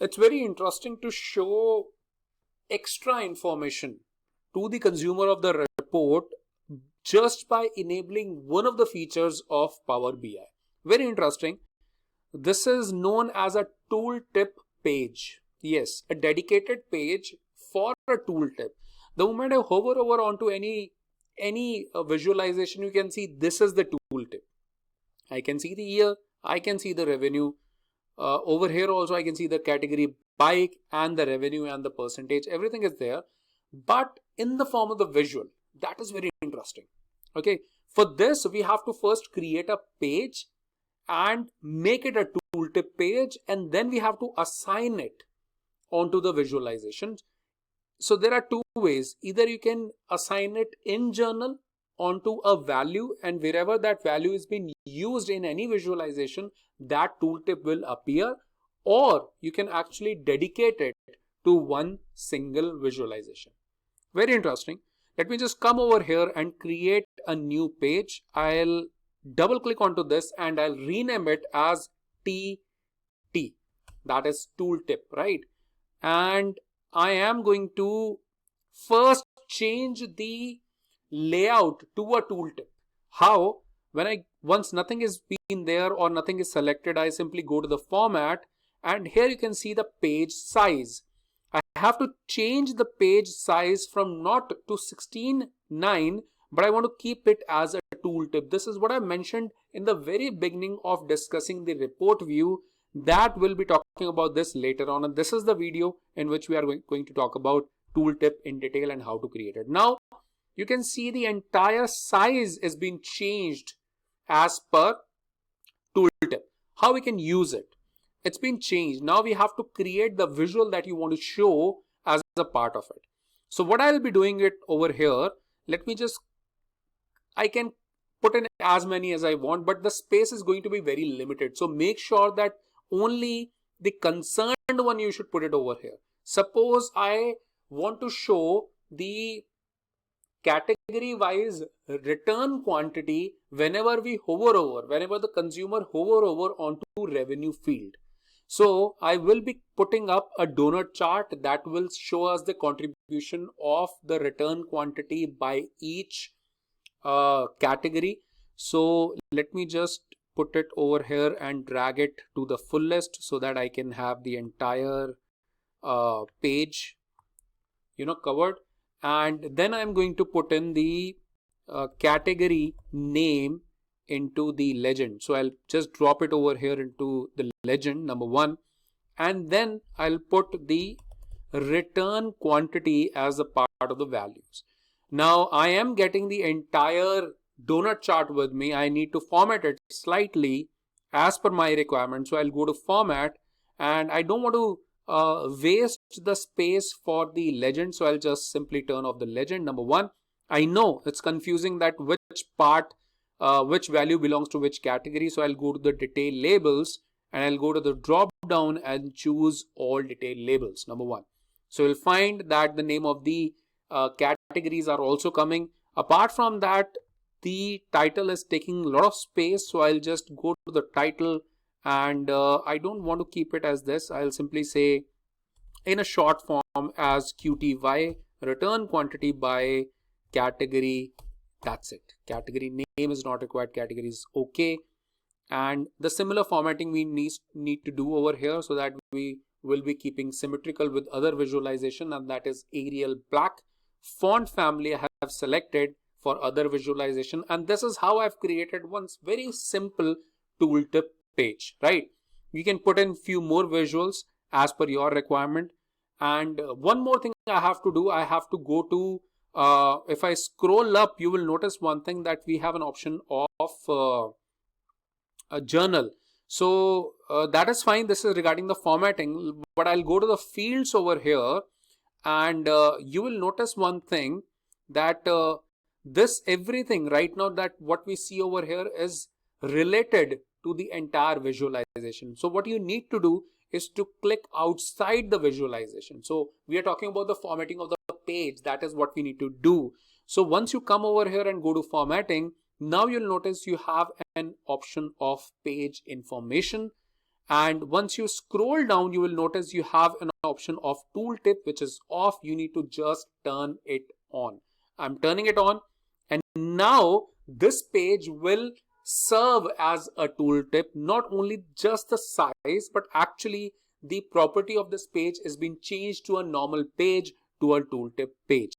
it's very interesting to show extra information to the consumer of the report just by enabling one of the features of Power BI. Very interesting. This is known as a tooltip page. Yes, a dedicated page for a tooltip. The moment I hover over onto any visualization, you can see this is the tooltip. I can see the year, I can see the revenue. Over here also I can see the category by and the revenue and the percentage. Everything is there, but in the form of the visual. That is very interesting. Okay, for this we have to first create a page and make it a tooltip page, and then we have to assign it onto the visualization. So there are two ways. Either you can assign it in journal onto a value, and wherever that value is being used in any visualization, that tooltip will appear, or you can actually dedicate it to one single visualization. Very interesting. Let me just come over here and create a new page. I'll double click onto this and I'll rename it as TT. That is tooltip, right? And I am going to first change the layout to a tooltip. How? Once nothing is been there or nothing is selected, I simply go to the format, and here you can see the page size. I have to change the page size from not to 16:9, but I want to keep it as a tooltip. This is what I mentioned in the very beginning of discussing the report view. That will be talking about this later on, and this is the video in which we are going to talk about tooltip in detail and how to create it. Now you can see the entire size is being changed as per tooltip. How we can use it? It's been changed. Now we have to create the visual that you want to show as a part of it. So what I'll be doing it over here, I can put in as many as I want, but the space is going to be very limited. So make sure that only the concerned one you should put it over here. Suppose I want to show the category wise return quantity whenever the consumer hover over onto revenue field. So I will be putting up a donut chart that will show us the contribution of the return quantity by each category. So let me just put it over here and drag it to the fullest so that I can have the entire page covered. And then I'm going to put in the category name into the legend. So I'll just drop it over here into the legend number 1, and then I'll put the return quantity as a part of the values. Now I am getting the entire donut chart with me. I need to format it slightly as per my requirement. So I'll go to format, and I don't want to waste the space for the legend, so I'll just simply turn off the legend number 1. I know it's confusing that which value belongs to which category, so I'll go to the detail labels and I'll go to the drop down and choose all detail labels number 1. So you'll find that the name of the categories are also coming. Apart from that, the title is taking a lot of space, so I'll just go to the title, and I don't want to keep it as this. I'll simply say in a short form as QTY, return quantity by category. That's it. Category name is not required, category is okay. And the similar formatting we need to do over here so that we will be keeping symmetrical with other visualization, and that is Arial black. Font family I have selected for other visualization, and this is how I've created one very simple tooltip page, right? You can put in few more visuals as per your requirement. And one more thing I have to do, I have to go to if I scroll up, you will notice one thing, that we have an option of a journal. So that is fine. This is regarding the formatting, but I'll go to the fields over here, and you will notice one thing, that this everything right now, that what we see over here is related to the entire visualization. So what you need to do is to click outside the visualization. So we are talking about the formatting of the page. That is what we need to do. So once you come over here and go to formatting, now you'll notice you have an option of page information, And once you scroll down, you will notice you have an option of tooltip, which is off. You need to just turn it on. I'm turning it on. And now this page will serve as a tooltip, not only just the size, but actually the property of this page is being changed to a normal page to a tooltip page.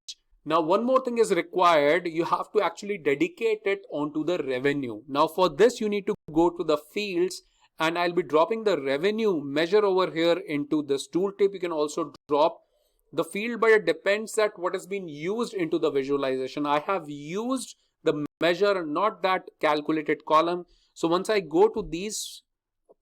Now, one more thing is required. You have to actually dedicate it onto the revenue. Now, for this, you need to go to the fields, and I'll be dropping the revenue measure over here into this tooltip. You can also drop the field, but it depends that what has been used into the visualization. I have used the measure, not that calculated column. So once I go to these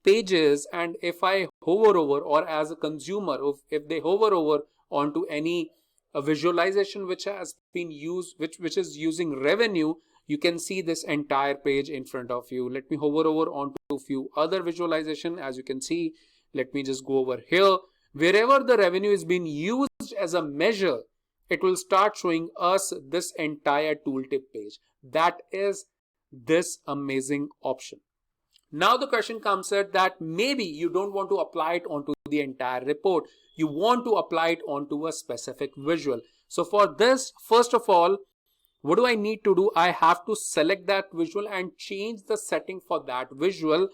pages, and if I hover over, or as a consumer, if they hover over onto any visualization which has been used, which is using revenue, you can see this entire page in front of you. Let me hover over onto a few other visualization. As you can see, let me just go over here. Wherever the revenue is being used as a measure, it will start showing us this entire tooltip page. That is this amazing option. Now the question comes at that maybe you don't want to apply it onto the entire report. You want to apply it onto a specific visual. So for this, first of all, what do I need to do? I have to select that visual and change the setting for that visual.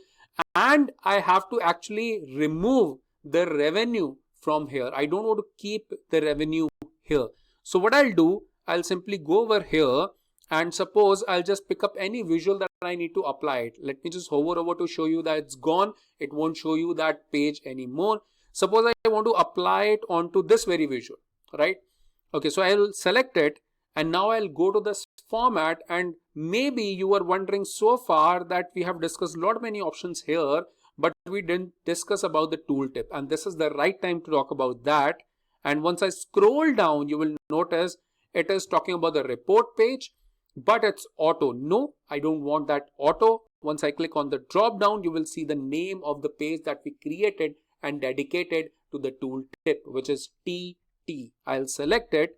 And I have to actually remove the revenue from here. I don't want to keep the revenue here. So what I'll do, I'll simply go over here, and suppose I'll just pick up any visual that I need to apply it. Let me just hover over to show you that it's gone. It won't show you that page anymore. Suppose I want to apply it onto this very visual, right? Okay, so I'll select it, and now I'll go to this format. And maybe you were wondering so far that we have discussed many options here, but we didn't discuss about the tooltip, and this is the right time to talk about that. And once I scroll down, you will notice it is talking about the report page, but it's auto. No, I don't want that auto. Once I click on the drop down, you will see the name of the page that we created and dedicated to the tooltip, which is TT. I'll select it,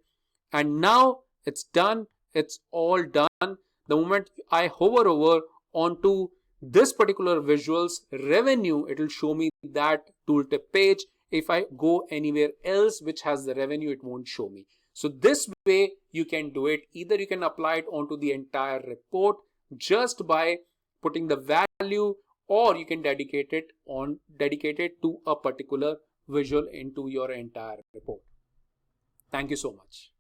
and now it's done. It's all done. The moment I hover over onto this particular visuals revenue, it will show me that tooltip page. If I go anywhere else which has the revenue, it won't show me. So this way you can do it. Either you can apply it onto the entire report just by putting the value, or you can dedicate it to a particular visual into your entire report. Thank you so much.